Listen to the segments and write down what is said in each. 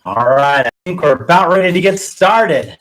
All right, I think we're about ready to get started.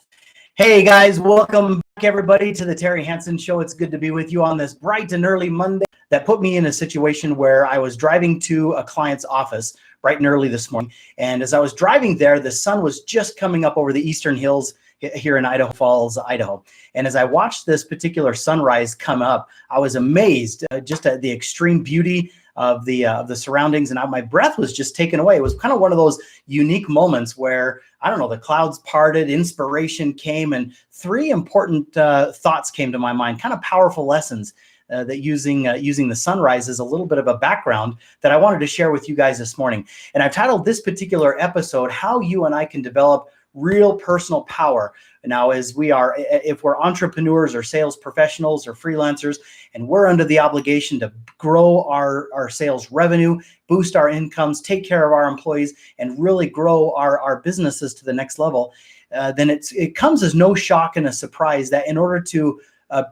Hey guys, welcome back everybody to the Terry Hansen Show. It's good to be with you on this bright and early Monday. That put me in a situation where I was driving to a client's office bright and early this morning. And as I was driving there, the sun was just coming up over the eastern hills here in Idaho Falls, Idaho. And as I watched this particular sunrise come up, I was amazed just at the extreme beauty of the surroundings, and my breath was just taken away. It was kind of one of those unique moments where, I don't know, the clouds parted, inspiration came, and three important thoughts came to my mind, kind of powerful lessons that using the sunrise as a little bit of a background that I wanted to share with you guys this morning. And I've titled this particular episode, How You and I Can Develop Real Personal Power. Now, if we're entrepreneurs or sales professionals or freelancers, and we're under the obligation to grow our sales revenue, boost our incomes, take care of our employees, and really grow our businesses to the next level, then it comes as no shock and a surprise that in order to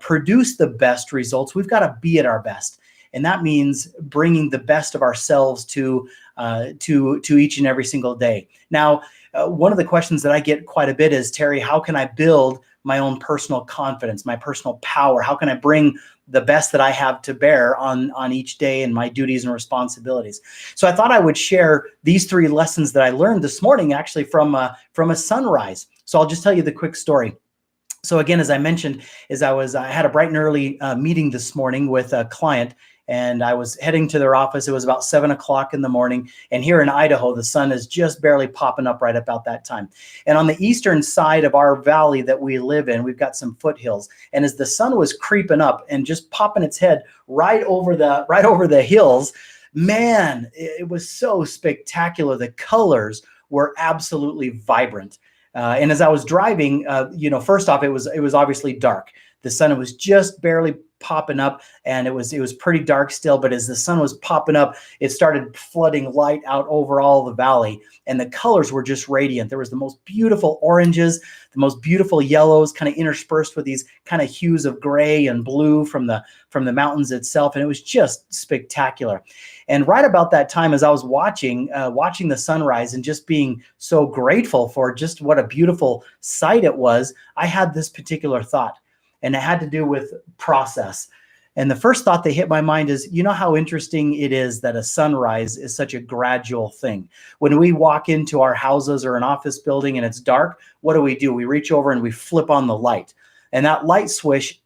produce the best results, we've got to be at our best. And that means bringing the best of ourselves to each and every single day. Now, one of the questions that I get quite a bit is, Terry, how can I build my own personal confidence, my personal power? How can I bring the best that I have to bear on each day and my duties and responsibilities? So I thought I would share these three lessons that I learned this morning, actually from a sunrise. So I'll just tell you the quick story. So again, as I mentioned, I had a bright and early meeting this morning with a client, and I was heading to their office. It was about 7 o'clock in the morning. And here in Idaho, the sun is just barely popping up right about that time. And on the eastern side of our valley that we live in, we've got some foothills. And as the sun was creeping up and just popping its head right over the hills, man, it was so spectacular. The colors were absolutely vibrant. And as I was driving, first off, it was obviously dark. The sun was just barely popping up, and it was pretty dark still. But as the sun was popping up, it started flooding light out over all the valley, and the colors were just radiant. There was the most beautiful oranges, the most beautiful yellows, kind of interspersed with these kind of hues of gray and blue from the mountains itself, and it was just spectacular. And right about that time, as I was watching the sunrise and just being so grateful for just what a beautiful sight it was, I had this particular thought. And it had to do with process. And the first thought that hit my mind is, you know how interesting it is that a sunrise is such a gradual thing. When we walk into our houses or an office building and it's dark, what do? We reach over and we flip on the light. And that light switch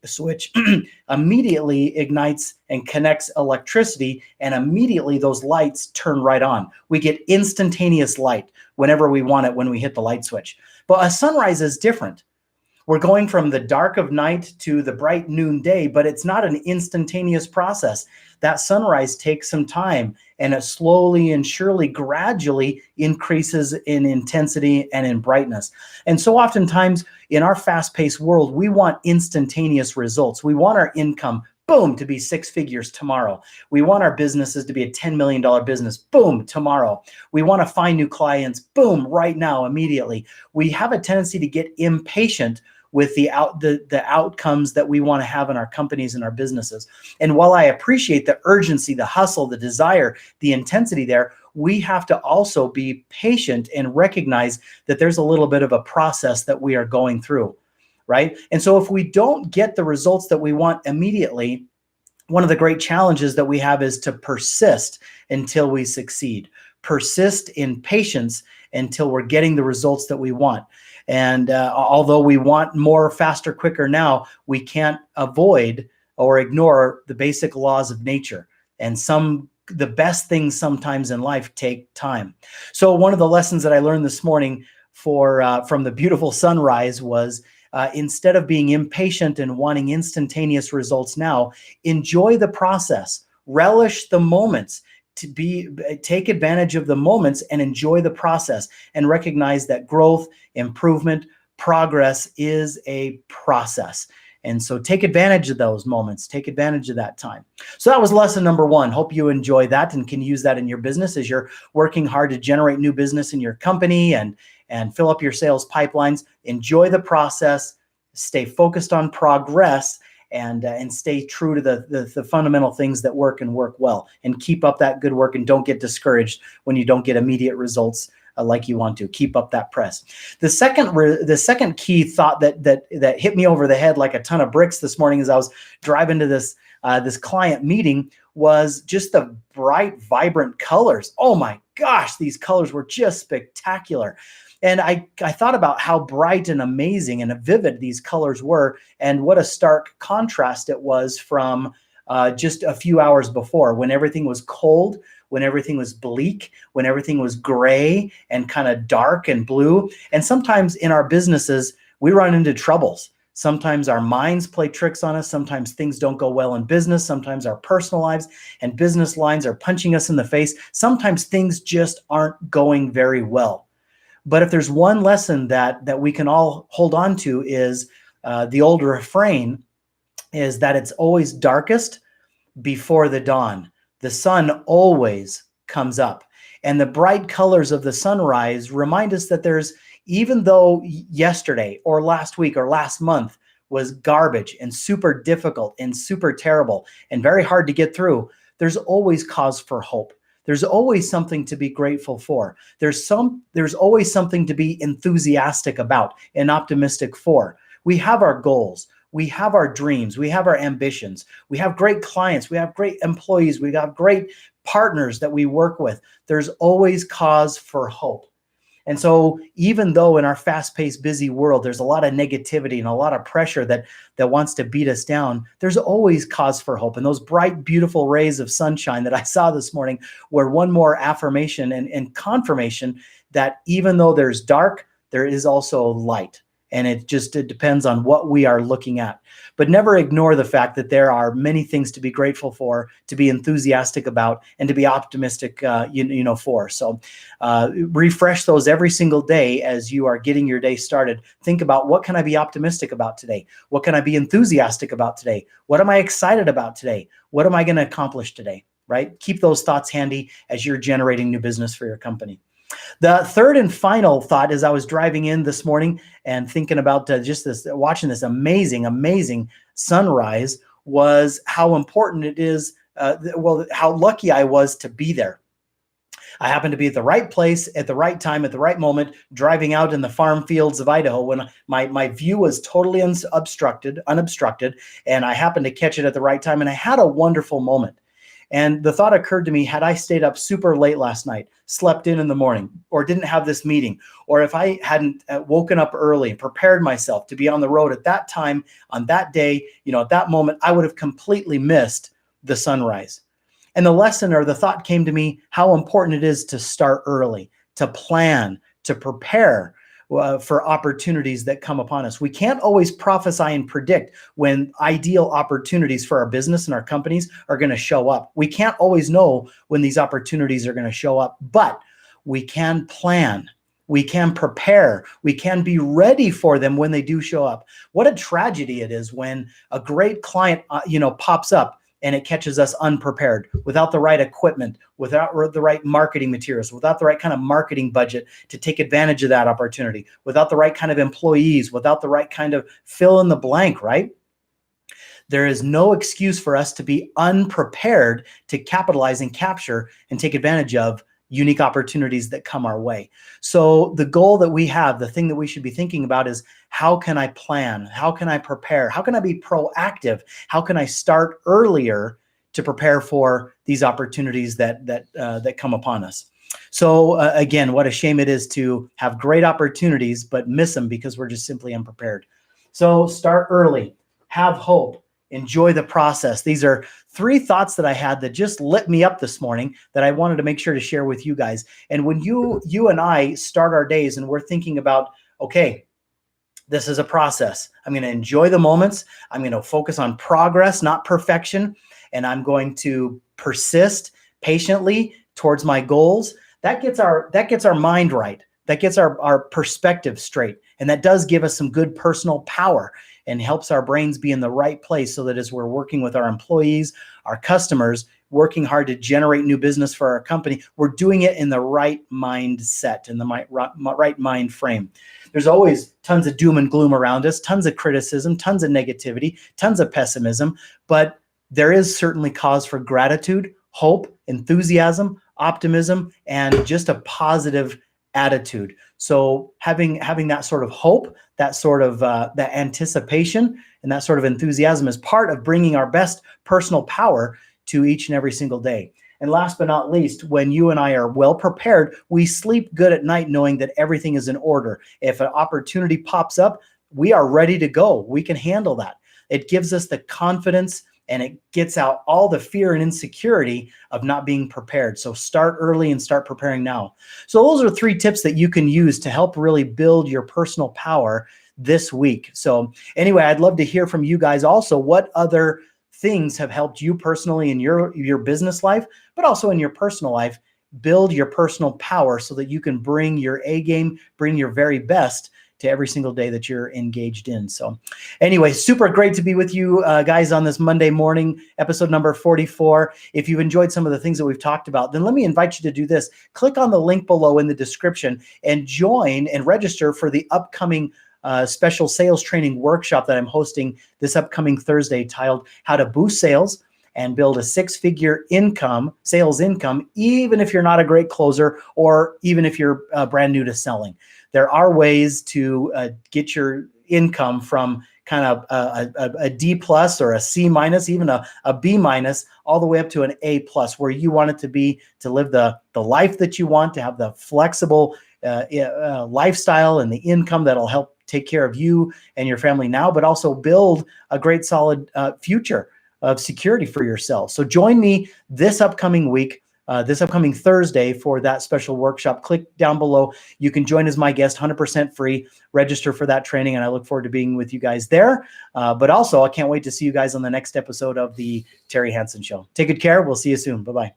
immediately ignites and connects electricity, and immediately those lights turn right on. We get instantaneous light whenever we want it when we hit the light switch. But a sunrise is different. We're going from the dark of night to the bright noonday, but it's not an instantaneous process. That sunrise takes some time, and it slowly and surely, gradually increases in intensity and in brightness. And so oftentimes in our fast-paced world, we want instantaneous results. We want our income, boom, to be 6 figures tomorrow. We want our businesses to be a $10 million business, boom, tomorrow. We want to find new clients, boom, right now, immediately. We have a tendency to get impatient with the outcomes that we want to have in our companies and our businesses. And while I appreciate the urgency, the hustle, the desire, the intensity there, we have to also be patient and recognize that there's a little bit of a process that we are going through, right? And so if we don't get the results that we want immediately, one of the great challenges that we have is to persist until we succeed. Persist in patience until we're getting the results that we want. And although we want more, faster, quicker now, we can't avoid or ignore the basic laws of nature. And the best things sometimes in life take time. So one of the lessons that I learned this morning from the beautiful sunrise was, instead of being impatient and wanting instantaneous results now, enjoy the process, relish the moments, take advantage of the moments and enjoy the process, and recognize that growth, improvement, progress is a process. And so take advantage of those moments, take advantage of that time. So that was lesson number one. Hope you enjoy that and can use that in your business as you're working hard to generate new business in your company and fill up your sales pipelines. Enjoy the process, stay focused on progress, and stay true to the fundamental things that work and work well, and keep up that good work, and don't get discouraged when you don't get immediate results like you want to. Keep up that press. The second key thought that hit me over the head like a ton of bricks this morning as I was driving to this client meeting was just the bright, vibrant colors. Oh my gosh, these colors were just spectacular. And I thought about how bright and amazing and vivid these colors were, and what a stark contrast it was from just a few hours before, when everything was cold, when everything was bleak, when everything was gray and kind of dark and blue. And sometimes in our businesses, we run into troubles. Sometimes our minds play tricks on us. Sometimes things don't go well in business. Sometimes our personal lives and business lines are punching us in the face. Sometimes things just aren't going very well. But if there's one lesson that we can all hold on to, is the old refrain is that it's always darkest before the dawn. The sun always comes up. And the bright colors of the sunrise remind us that even though yesterday or last week or last month was garbage and super difficult and super terrible and very hard to get through, there's always cause for hope. There's always something to be grateful for. There's always something to be enthusiastic about and optimistic for. We have our goals. We have our dreams. We have our ambitions. We have great clients. We have great employees. We have great partners that we work with. There's always cause for hope. And so even though in our fast-paced, busy world, there's a lot of negativity and a lot of pressure that wants to beat us down, there's always cause for hope. And those bright, beautiful rays of sunshine that I saw this morning were one more affirmation and confirmation that even though there's dark, there is also light. And it depends on what we are looking at. But never ignore the fact that there are many things to be grateful for, to be enthusiastic about, and to be optimistic for. So refresh those every single day as you are getting your day started. Think about, what can I be optimistic about today? What can I be enthusiastic about today? What am I excited about today? What am I going to accomplish today? Right? Keep those thoughts handy as you're generating new business for your company. The third and final thought, as I was driving in this morning and thinking about watching this amazing sunrise, was how important it is, how lucky I was to be there. I happened to be at the right place at the right time at the right moment, driving out in the farm fields of Idaho when my view was totally unobstructed, and I happened to catch it at the right time, and I had a wonderful moment. And the thought occurred to me, had I stayed up super late last night, slept in the morning, or didn't have this meeting, or if I hadn't woken up early and prepared myself to be on the road at that time, on that day, at that moment, I would have completely missed the sunrise. And the lesson or the thought came to me how important it is to start early, to plan, to prepare for opportunities that come upon us. We can't always prophesy and predict when ideal opportunities for our business and our companies are going to show up. We can't always know when these opportunities are going to show up, but we can plan. We can prepare. We can be ready for them when they do show up. What a tragedy it is when a great client, pops up and it catches us unprepared, without the right equipment, without the right marketing materials, without the right kind of marketing budget to take advantage of that opportunity, without the right kind of employees, without the right kind of fill in the blank, right? There is no excuse for us to be unprepared to capitalize and capture and take advantage of unique opportunities that come our way. So the goal that we have, the thing that we should be thinking about is, how can I plan? How can I prepare? How can I be proactive? How can I start earlier to prepare for these opportunities that come upon us? So again, what a shame it is to have great opportunities, but miss them because we're just simply unprepared. So start early, have hope, enjoy the process. These are 3 thoughts that I had that just lit me up this morning that I wanted to make sure to share with you guys. And when you and I start our days and we're thinking about, okay, this is a process. I'm going to enjoy the moments. I'm going to focus on progress, not perfection. And I'm going to persist patiently towards my goals. That gets our mind right. That gets our perspective straight. And that does give us some good personal power and helps our brains be in the right place so that as we're working with our employees, our customers, working hard to generate new business for our company, we're doing it in the right mindset, in the right mind frame. There's always tons of doom and gloom around us, tons of criticism, tons of negativity, tons of pessimism, but there is certainly cause for gratitude, hope, enthusiasm, optimism, and just a positive attitude. So having that sort of hope, that sort of that anticipation, and that sort of enthusiasm is part of bringing our best personal power to each and every single day. And last but not least, when you and I are well prepared, we sleep good at night knowing that everything is in order. If an opportunity pops up, we are ready to go. We can handle that. It gives us the confidence, and it gets out all the fear and insecurity of not being prepared. So start early and start preparing now. So those are 3 tips that you can use to help really build your personal power this week. So anyway, I'd love to hear from you guys also. What other things have helped you personally in your business life, but also in your personal life, build your personal power so that you can bring your A game, bring your very best to every single day that you're engaged in. So anyway, super great to be with you guys on this Monday morning, episode number 44. If you've enjoyed some of the things that we've talked about, then let me invite you to do this. Click on the link below in the description and join and register for the upcoming special sales training workshop that I'm hosting this upcoming Thursday, titled How to Boost Sales and Build a 6-Figure sales income, even if you're not a great closer or even if you're brand new to selling. There are ways to get your income from kind of a D plus or a C minus, even a B minus, all the way up to an A plus, where you want it to be, to live the life that you want, to have the flexible lifestyle and the income that'll help take care of you and your family now, but also build a great solid future of security for yourself. So join me this upcoming week, this upcoming Thursday, for that special workshop. Click down below. You can join as my guest, 100% free. Register for that training, and I look forward to being with you guys there. But also, I can't wait to see you guys on the next episode of the Terry Hansen Show. Take good care. We'll see you soon. Bye-bye.